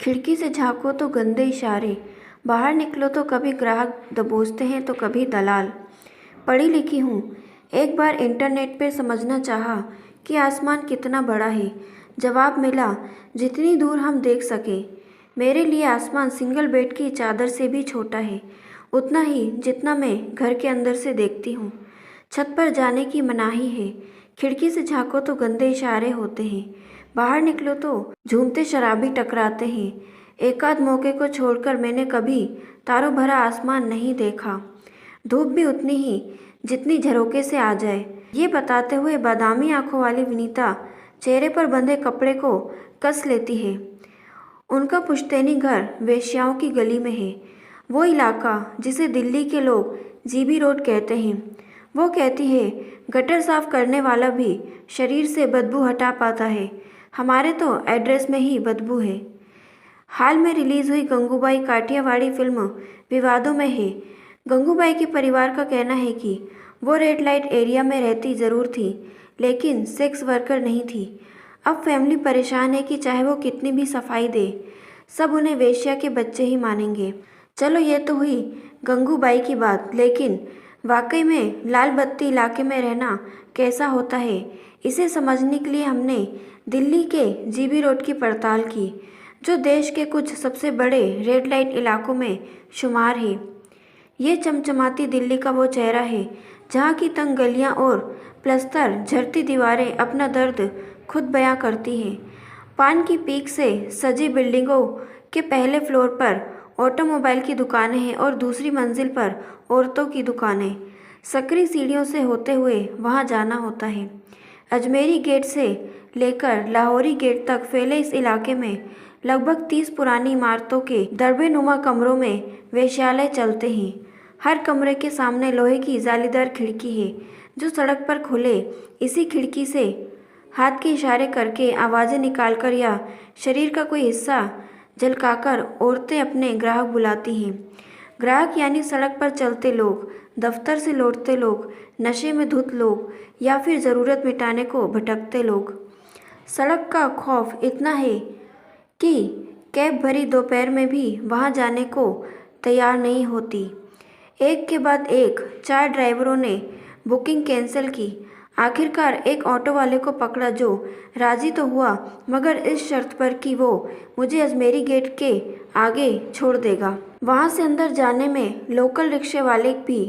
खिड़की से झाँको तो गंदे इशारे, बाहर निकलो तो कभी ग्राहक दबोचते हैं तो कभी दलाल। पढ़ी लिखी हूँ। एक बार इंटरनेट पर समझना चाहा कि आसमान कितना बड़ा है। जवाब मिला, जितनी दूर हम देख सकें। मेरे लिए आसमान सिंगल बेड की चादर से भी छोटा है, उतना ही जितना मैं घर के अंदर से देखती हूँ। छत पर जाने की मनाही है। खिड़की से झाँको तो गंदे इशारे होते हैं, बाहर निकलो तो झूमते शराबी टकराते हैं। एकाध मौके को छोड़कर मैंने कभी तारों भरा आसमान नहीं देखा। धूप भी उतनी ही जितनी झरोके से आ जाए। ये बताते हुए बादामी आंखों वाली विनीता चेहरे पर बंधे कपड़े को कस लेती है। उनका पुश्तैनी घर वेश्याओं की गली में है, वो इलाका जिसे दिल्ली के लोग जीबी रोड कहते हैं। वो कहती है, गटर साफ करने वाला भी शरीर से बदबू हटा पाता है, हमारे तो एड्रेस में ही बदबू है। हाल में रिलीज़ हुई गंगूबाई काठियावाड़ी फिल्म विवादों में है। गंगूबाई के परिवार का कहना है कि वो रेड लाइट एरिया में रहती ज़रूर थी, लेकिन सेक्स वर्कर नहीं थी। अब फैमिली परेशान है कि चाहे वो कितनी भी सफाई दे, सब उन्हें वेश्या के बच्चे ही मानेंगे। चलो ये तो हुई गंगूबाई की बात, लेकिन वाकई में लाल बत्ती इलाके में रहना कैसा होता है, इसे समझने के लिए हमने दिल्ली के जीबी रोड की पड़ताल की, जो देश के कुछ सबसे बड़े रेड लाइट इलाकों में शुमार है। ये चमचमाती दिल्ली का वो चेहरा है जहाँ की तंग गलियाँ और प्लस्तर झरती दीवारें अपना दर्द खुद बयां करती हैं। पान की पीक से सजी बिल्डिंगों के पहले फ्लोर पर ऑटोमोबाइल की दुकानें हैं और दूसरी मंजिल पर औरतों की दुकानें। सकरी सीढ़ियों से होते हुए वहां जाना होता है। अजमेरी गेट से लेकर लाहौरी गेट तक फैले इस इलाके में लगभग 30 पुरानी इमारतों के दरबे-नुमा कमरों में वेश्यालय चलते हैं। हर कमरे के सामने लोहे की जालीदार खिड़की है जो सड़क पर खुले। इसी खिड़की से हाथ के इशारे करके आवाज़ें निकालकर या शरीर का कोई हिस्सा झलकाकर औरतें अपने ग्राहक बुलाती हैं। ग्राहक यानी सड़क पर चलते लोग, दफ्तर से लौटते लोग, नशे में धुत लोग या फिर ज़रूरत मिटाने को भटकते लोग। सड़क का खौफ इतना है कि कैब भरी दोपहर में भी वहां जाने को तैयार नहीं होती। एक के बाद एक 4 ड्राइवरों ने बुकिंग कैंसिल की। आखिरकार एक ऑटो वाले को पकड़ा जो राजी तो हुआ, मगर इस शर्त पर कि वो मुझे अजमेरी गेट के आगे छोड़ देगा। वहाँ से अंदर जाने में लोकल रिक्शे वाले भी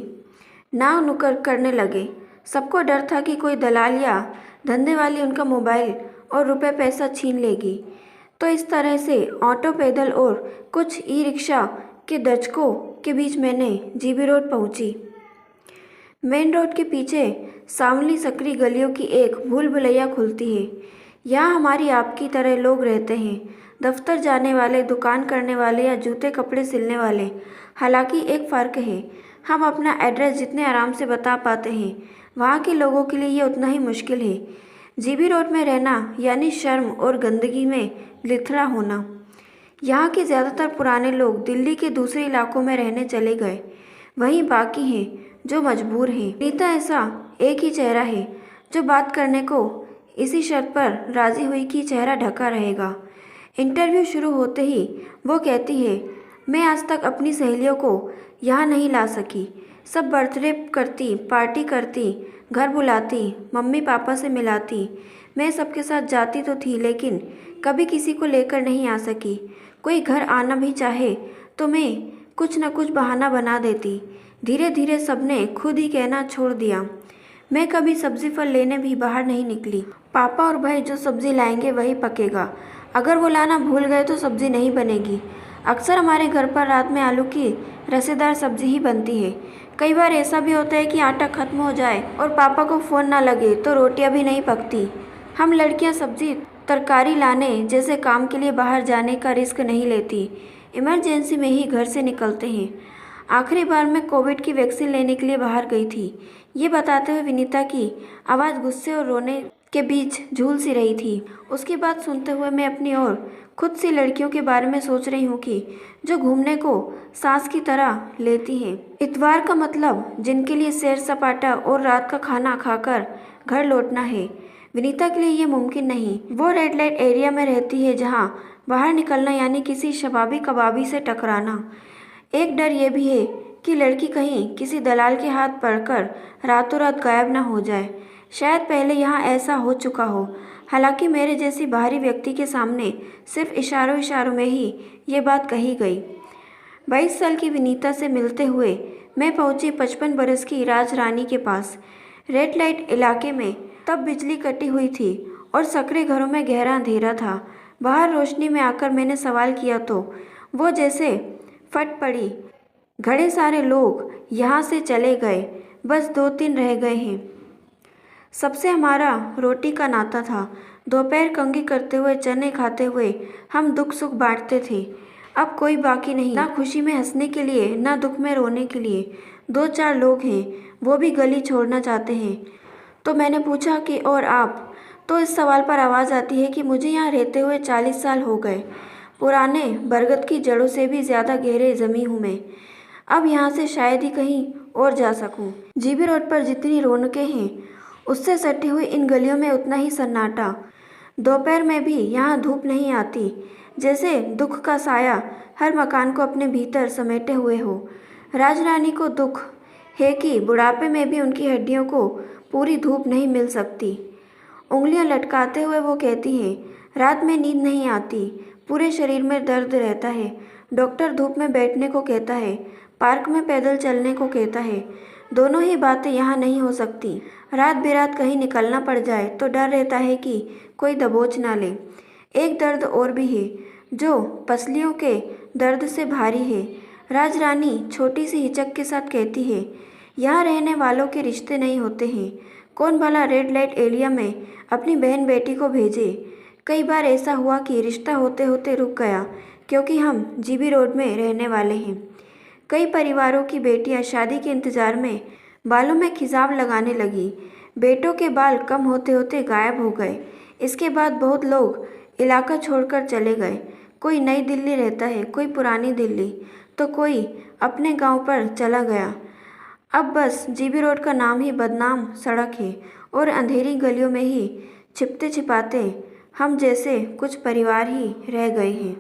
नाव नुक्कड़ करने लगे। सबको डर था कि कोई दलाल या धंधे वाली उनका मोबाइल और रुपए पैसा छीन लेगी। तो इस तरह से ऑटो, पैदल और कुछ ई रिक्शा के दर्शकों के बीच मैंने जीबी रोड पहुंची। मेन रोड के पीछे सांवली सकरी गलियों की एक भूल भुलैया खुलती है। यहाँ हमारी आपकी तरह लोग रहते हैं, दफ्तर जाने वाले, दुकान करने वाले या जूते कपड़े सिलने वाले। हालांकि एक फ़र्क है, हम अपना एड्रेस जितने आराम से बता पाते हैं, वहाँ के लोगों के लिए ये उतना ही मुश्किल है। जीबी रोड में रहना यानी शर्म और गंदगी में लिथड़ा होना। यहाँ के ज़्यादातर पुराने लोग दिल्ली के दूसरे इलाकों में रहने चले गए, वहीं बाकी हैं जो मजबूर हैं। नीता ऐसा एक ही चेहरा है जो बात करने को इसी शर्त पर राजी हुई कि चेहरा ढका रहेगा। इंटरव्यू शुरू होते ही वो कहती है, मैं आज तक अपनी सहेलियों को यहाँ नहीं ला सकी। सब बर्थडे करती, पार्टी करती, घर बुलाती, मम्मी पापा से मिलाती। मैं सबके साथ जाती तो थी, लेकिन कभी किसी को लेकर नहीं आ सकी। कोई घर आना भी चाहे तो मैं कुछ न कुछ बहाना बना देती। धीरे धीरे सबने खुद ही कहना छोड़ दिया। मैं कभी सब्जी फल लेने भी बाहर नहीं निकली। पापा और भाई जो सब्जी लाएंगे वही पकेगा, अगर वो लाना भूल गए तो सब्जी नहीं बनेगी। अक्सर हमारे घर पर रात में आलू की रसेदार सब्जी ही बनती है। कई बार ऐसा भी होता है कि आटा खत्म हो जाए और पापा को फ़ोन ना लगे तो रोटियां भी नहीं पकती। हम लड़कियां सब्जी तरकारी लाने जैसे काम के लिए बाहर जाने का रिस्क नहीं लेती, इमरजेंसी में ही घर से निकलते हैं। आखिरी बार मैं कोविड की वैक्सीन लेने के लिए बाहर गई थी। ये बताते हुए विनीता की आवाज़ गुस्से और रोने के बीच झूल सी रही थी। उसकी बात सुनते हुए मैं अपनी और खुद सी लड़कियों के बारे में सोच रही हूँ कि जो घूमने को सांस की तरह लेती हैं। इतवार का मतलब जिनके लिए सैर सपाटा और रात का खाना खाकर घर लौटना है, विनीता के लिए ये मुमकिन नहीं। वो रेड लाइट एरिया में रहती है जहाँ बाहर निकलना यानी किसी शबाबी कबाबी से टकराना। एक डर ये भी है कि लड़की कहीं किसी दलाल के हाथ पड़कर रातों रात गायब न हो जाए। शायद पहले यहाँ ऐसा हो चुका हो। हालांकि मेरे जैसी बाहरी व्यक्ति के सामने सिर्फ इशारों इशारों में ही ये बात कही गई। 22 साल की विनीता से मिलते हुए मैं पहुंची 55 बरस की राज रानी के पास। रेड लाइट इलाके में तब बिजली कटी हुई थी और सकरे घरों में गहरा अंधेरा था। बाहर रोशनी में आकर मैंने सवाल किया तो वो जैसे फट पड़ी। घड़े सारे लोग यहाँ से चले गए, बस 2-3 रह गए हैं। सबसे हमारा रोटी का नाता था। दोपहर कंघी करते हुए, चने खाते हुए हम दुख सुख बांटते थे। अब कोई बाकी नहीं, ना खुशी में हंसने के लिए, ना दुख में रोने के लिए। 2-4 लोग हैं, वो भी गली छोड़ना चाहते हैं। तो मैंने पूछा कि और आप? तो इस सवाल पर आवाज़ आती है कि मुझे यहाँ रहते हुए 40 साल हो गए। पुराने बरगद की जड़ों से भी ज़्यादा गहरे जमी हूँ मैं। अब यहाँ से शायद ही कहीं और जा सकूँ। जीबी रोड पर जितनी रौनकें हैं, उससे सटी हुई इन गलियों में उतना ही सन्नाटा। दोपहर में भी यहाँ धूप नहीं आती, जैसे दुख का साया हर मकान को अपने भीतर समेटे हुए हो। राजरानी को दुख है कि बुढ़ापे में भी उनकी हड्डियों को पूरी धूप नहीं मिल सकती। उंगलियां लटकाते हुए वो कहती हैं, रात में नींद नहीं आती, पूरे शरीर में दर्द रहता है। डॉक्टर धूप में बैठने को कहता है, पार्क में पैदल चलने को कहता है। दोनों ही बातें यहाँ नहीं हो सकती। रात बेरात कहीं निकलना पड़ जाए तो डर रहता है कि कोई दबोच ना ले। एक दर्द और भी है जो पसलियों के दर्द से भारी है। राजरानी छोटी सी हिचक के साथ कहती है, यहाँ रहने वालों के रिश्ते नहीं होते हैं। कौन भला रेड लाइट एरिया में अपनी बहन बेटी को भेजे। कई बार ऐसा हुआ कि रिश्ता होते होते रुक गया क्योंकि हम जीबी रोड में रहने वाले हैं। कई परिवारों की बेटियां शादी के इंतज़ार में बालों में खिजाव लगाने लगी। बेटों के बाल कम होते होते गायब हो गए। इसके बाद बहुत लोग इलाका छोड़कर चले गए। कोई नई दिल्ली रहता है, कोई पुरानी दिल्ली, तो कोई अपने गांव पर चला गया। अब बस जीबी रोड का नाम ही बदनाम सड़क है और अंधेरी गलियों में ही छिपते छिपाते हम जैसे कुछ परिवार ही रह गए हैं।